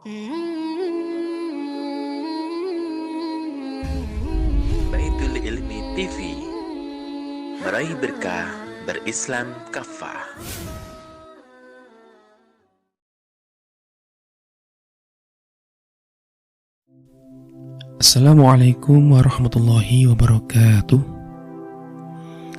Baitul Ilmi TV, meraih berkah berislam kafah. Assalamualaikum warahmatullahi wabarakatuh.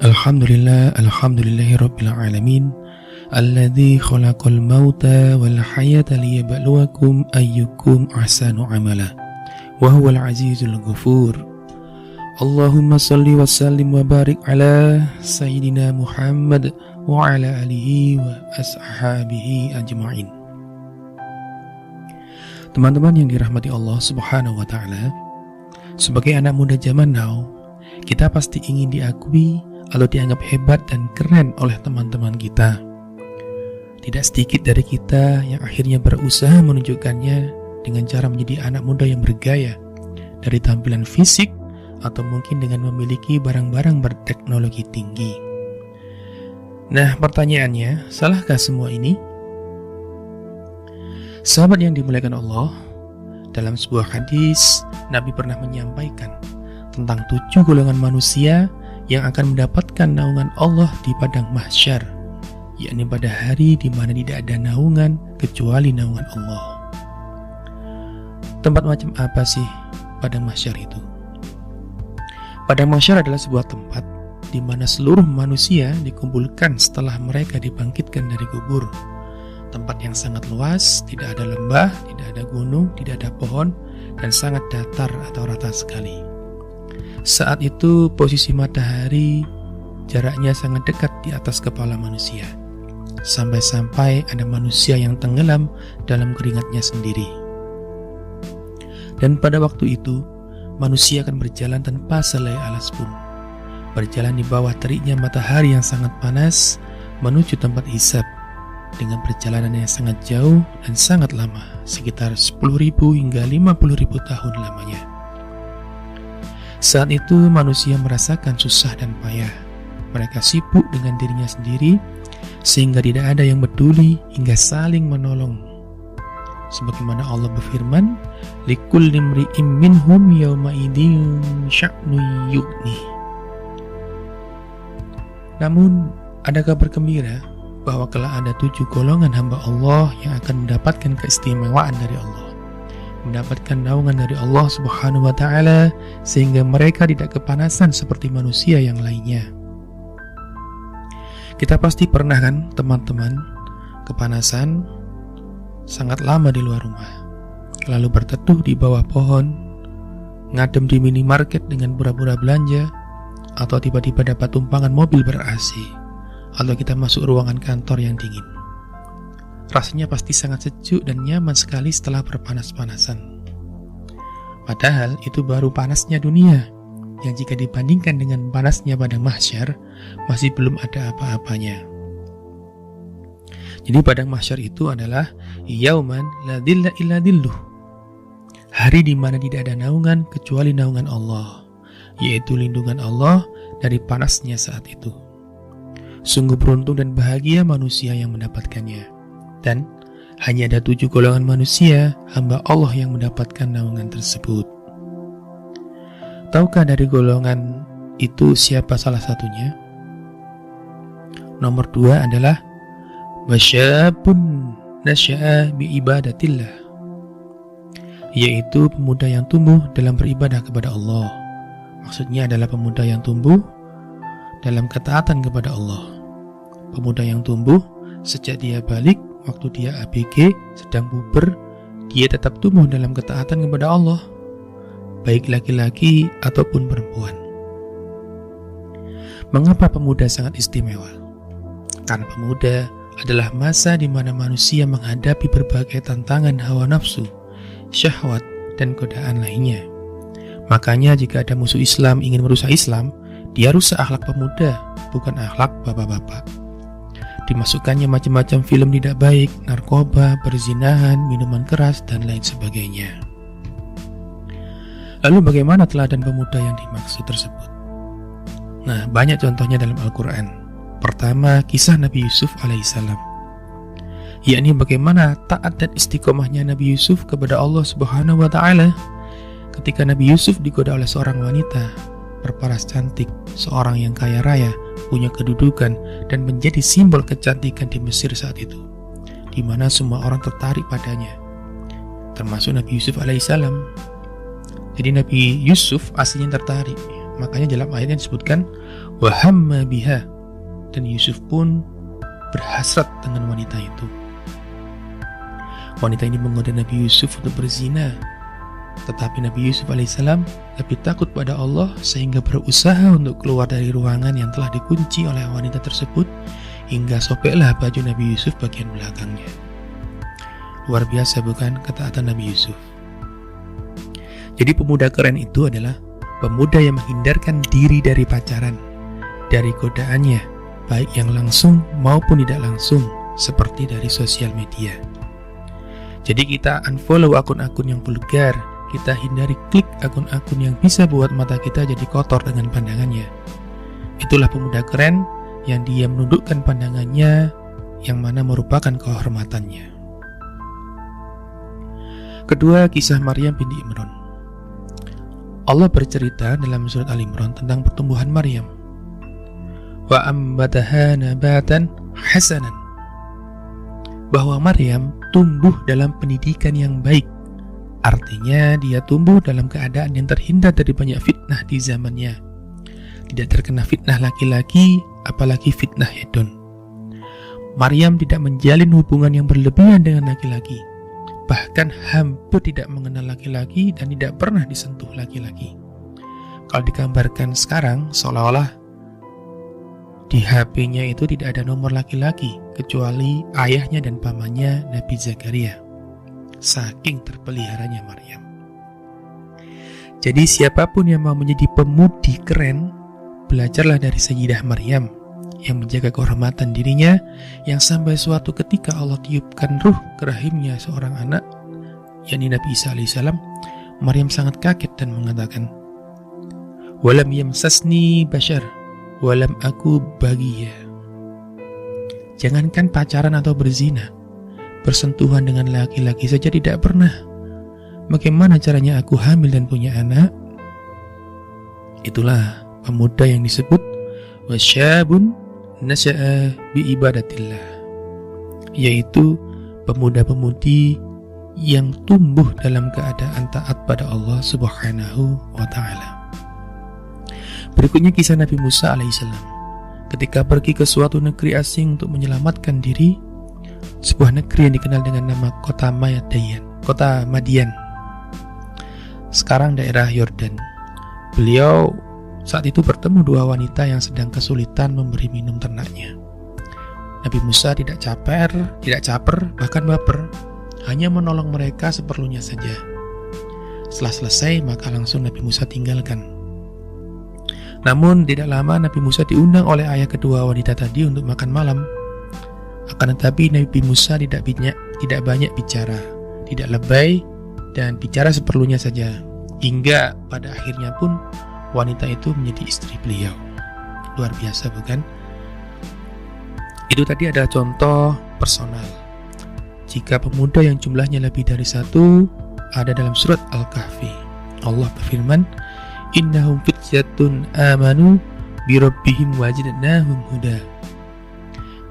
Alhamdulillahi rabbil alamin. Alladzi khalaqal mauta wal hayata liyabluwakum ayyukum ahsanu amala. Wa huwal azizul ghafur. Allahumma salli wa sallim wa barik ala sayyidina Muhammad wa ala alihi wa ashabihi ajma'in. Teman-teman yang dirahmati Allah Subhanahu wa taala, sebagai anak muda zaman now, kita pasti ingin diakui atau dianggap hebat dan keren oleh teman-teman kita. Tidak sedikit dari kita yang akhirnya berusaha menunjukkannya dengan cara menjadi anak muda yang bergaya, dari tampilan fisik atau mungkin dengan memiliki barang-barang berteknologi tinggi. Nah, pertanyaannya, salahkah semua ini? Sahabat yang dimuliakan Allah, dalam sebuah hadis, Nabi pernah menyampaikan tentang 7 golongan manusia yang akan mendapatkan naungan Allah di padang mahsyar, yakni pada hari di mana tidak ada naungan kecuali naungan Allah. Tempat macam apa sih padang mahsyar itu? Padang mahsyar adalah sebuah tempat di mana seluruh manusia dikumpulkan setelah mereka dibangkitkan dari kubur. Tempat yang sangat luas, tidak ada lembah, tidak ada gunung, tidak ada pohon, dan sangat datar atau rata sekali. Saat itu posisi matahari jaraknya sangat dekat di atas kepala manusia, sampai-sampai ada manusia yang tenggelam dalam keringatnya sendiri. Dan pada waktu itu, manusia akan berjalan tanpa selai alas pun, berjalan di bawah teriknya matahari yang sangat panas menuju tempat hisab, dengan perjalanan yang sangat jauh dan sangat lama, sekitar 10.000 hingga 50.000 tahun lamanya. Saat itu manusia merasakan susah dan payah. Mereka sibuk dengan dirinya sendiri, sehingga tidak ada yang peduli hingga saling menolong. Sebagaimana Allah berfirman, likulli imri'in minhum yawma idzin sya'nun yughnih. Namun, ada kabar gembira bahwa kelak ada 7 golongan hamba Allah yang akan mendapatkan keistimewaan dari Allah, mendapatkan naungan dari Allah Subhanahu wa taala, sehingga mereka tidak kepanasan seperti manusia yang lainnya. Kita pasti pernah kan, teman-teman, kepanasan sangat lama di luar rumah, lalu berteduh di bawah pohon, ngadem di minimarket dengan pura-pura belanja, atau tiba-tiba dapat tumpangan mobil ber-AC, atau kita masuk ruangan kantor yang dingin. Rasanya pasti sangat sejuk dan nyaman sekali setelah berpanas-panasan. Padahal itu baru panasnya dunia, yang jika dibandingkan dengan panasnya padang mahsyar, masih belum ada apa-apanya. Jadi padang mahsyar itu adalah yauman la dhilla illa dhilluh, hari di mana tidak ada naungan kecuali naungan Allah, yaitu lindungan Allah dari panasnya saat itu. Sungguh beruntung dan bahagia manusia yang mendapatkannya. Dan hanya ada 7 golongan manusia, hamba Allah yang mendapatkan naungan tersebut. Tahukah dari golongan itu siapa salah satunya? Nomor 2 adalah wasyabun nasya'a biibadatillah, yaitu pemuda yang tumbuh dalam beribadah kepada Allah. Maksudnya adalah pemuda yang tumbuh dalam ketaatan kepada Allah. Pemuda yang tumbuh sejak dia balik, waktu dia ABG, sedang puber, dia tetap tumbuh dalam ketaatan kepada Allah, baik laki-laki ataupun perempuan. Mengapa pemuda sangat istimewa? Karena pemuda adalah masa di mana manusia menghadapi berbagai tantangan hawa nafsu, syahwat, dan godaan lainnya. Makanya jika ada musuh Islam ingin merusak Islam, dia rusak akhlak pemuda, bukan akhlak bapak-bapak. Dimasukkannya macam-macam film tidak baik, narkoba, perzinahan, minuman keras, dan lain sebagainya. Lalu bagaimana teladan pemuda yang dimaksud tersebut? Nah, banyak contohnya dalam Al-Quran. Pertama, kisah Nabi Yusuf alaihissalam. yakni bagaimana taat dan istiqomahnya Nabi Yusuf kepada Allah Subhanahu wa Ta'ala. Ketika Nabi Yusuf digoda oleh seorang wanita berparas cantik, seorang yang kaya raya, punya kedudukan, dan menjadi simbol kecantikan di Mesir saat itu, di mana semua orang tertarik padanya, termasuk Nabi Yusuf alaihissalam. Jadi Nabi Yusuf aslinya tertarik, makanya dalam ayatnya disebutkan wahamma biha, dan Yusuf pun berhasrat dengan wanita itu. Wanita ini menggoda Nabi Yusuf untuk berzina, tetapi Nabi Yusuf alaihissalam lebih takut pada Allah sehingga berusaha untuk keluar dari ruangan yang telah dikunci oleh wanita tersebut, hingga sobeklah baju Nabi Yusuf bagian belakangnya. Luar biasa bukan ketaatan Nabi Yusuf? Jadi pemuda keren itu adalah pemuda yang menghindarkan diri dari pacaran, dari godaannya, baik yang langsung maupun tidak langsung, seperti dari sosial media. Jadi kita unfollow akun-akun yang vulgar, kita hindari klik akun-akun yang bisa buat mata kita jadi kotor dengan pandangannya. Itulah pemuda keren yang dia menundukkan pandangannya yang mana merupakan kehormatannya. Kedua, kisah Maryam binti Imran. Allah bercerita dalam surat Al-Imran tentang pertumbuhan Maryam. Wa ambataha nabatan hasanan, bahwa Maryam tumbuh dalam pendidikan yang baik. Artinya dia tumbuh dalam keadaan yang terhindar dari banyak fitnah di zamannya. Tidak terkena fitnah laki-laki, apalagi fitnah hedon. Maryam tidak menjalin hubungan yang berlebihan dengan laki-laki, bahkan hampir tidak mengenal laki-laki dan tidak pernah disentuh laki-laki. Kalau digambarkan sekarang, seolah-olah di HP-nya itu tidak ada nomor laki-laki kecuali ayahnya dan pamannya Nabi Zakaria. Saking terpeliharanya Maryam. Jadi siapapun yang mau menjadi pemudi keren, belajarlah dari Sayyidah Maryam yang menjaga kehormatan dirinya, yang sampai suatu ketika Allah tiupkan ruh ke rahimnya seorang anak, yakni Nabi Isa alaihissalam. Maryam sangat kaget dan mengatakan, walam yamsasni bashar walam aku bagiya. Jangankan pacaran atau berzina, bersentuhan dengan laki-laki saja tidak pernah. Bagaimana caranya aku hamil dan punya anak? Itulah pemuda yang disebut wasyabun nasya'a bi ibadatillah, yaitu pemuda-pemudi yang tumbuh dalam keadaan taat pada Allah Subhanahu wa Ta'ala. Berikutnya kisah Nabi Musa alaihissalam. Ketika pergi ke suatu negeri asing untuk menyelamatkan diri, sebuah negeri yang dikenal dengan nama kota Madian, sekarang daerah Yordan. Beliau saat itu bertemu dua wanita yang sedang kesulitan memberi minum ternaknya. Nabi Musa tidak caper, bahkan baper, hanya menolong mereka seperlunya saja. Setelah selesai, maka langsung Nabi Musa tinggalkan. Namun tidak lama Nabi Musa diundang oleh ayah kedua wanita tadi untuk makan malam. Akan tetapi Nabi Musa tidak banyak bicara, tidak lebay, dan bicara seperlunya saja. Hingga pada akhirnya pun wanita itu menjadi istri beliau. Luar biasa bukan? Itu tadi adalah contoh personal. Jika pemuda yang jumlahnya lebih dari satu, ada dalam surat Al-Kahfi. Allah berfirman, innahum fityatun amanu birabbihim wajadnahum huda.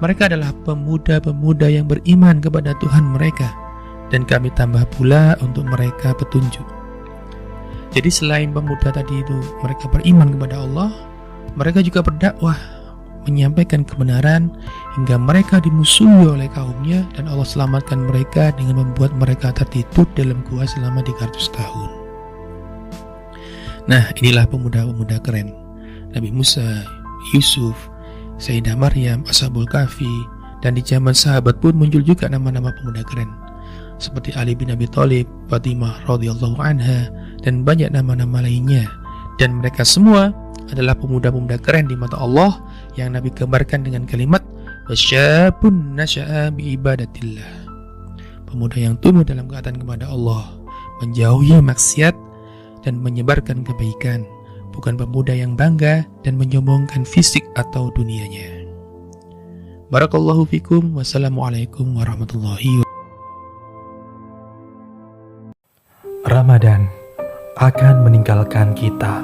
Mereka adalah pemuda-pemuda yang beriman kepada Tuhan mereka, dan kami tambah pula untuk mereka petunjuk. Jadi selain pemuda tadi itu mereka beriman kepada Allah, mereka juga berdakwah, menyampaikan kebenaran hingga mereka dimusuhi oleh kaumnya, dan Allah selamatkan mereka dengan membuat mereka tertidur dalam gua selama 300 tahun. Nah, inilah pemuda-pemuda keren. Nabi Musa, Yusuf, Sayyidah Maryam, Ashabul Kahfi, dan di zaman sahabat pun muncul juga nama-nama pemuda keren seperti Ali bin Abi Thalib, Fatimah radhiyallahu anha, dan banyak nama-nama lainnya. Dan mereka semua adalah pemuda-pemuda keren di mata Allah yang Nabi gambarkan dengan kalimat wasyabun nasya'a bi ibadatillah. Pemuda yang tumbuh dalam keadaan kepada Allah, menjauhi maksiat dan menyebarkan kebaikan, bukan pemuda yang bangga dan menyombongkan fisik atau dunianya. Barakallahu fikum. Wassalamualaikum warahmatullahi wabarakatuh. Ramadan akan meninggalkan kita.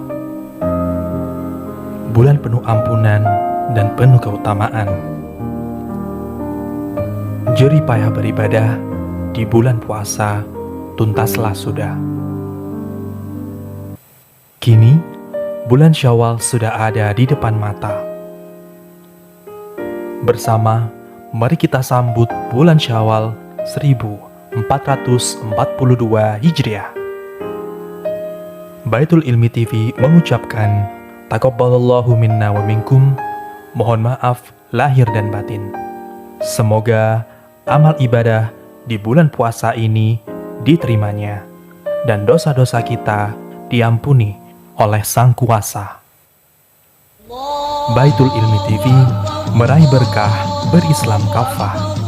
Bulan penuh ampunan dan penuh keutamaan. Jerih payah beribadah di bulan puasa tuntaslah sudah. Kini, bulan Syawal sudah ada di depan mata. Bersama, mari kita sambut bulan Syawal 1442 Hijriah. Baitul Ilmi TV mengucapkan taqabbalallahu minna wa minkum. Mohon maaf lahir dan batin. Semoga amal ibadah di bulan puasa ini diterimanya dan dosa-dosa kita diampuni oleh Sang Kuasa. Baitul Ilmi TV meraih berkah berislam kafah.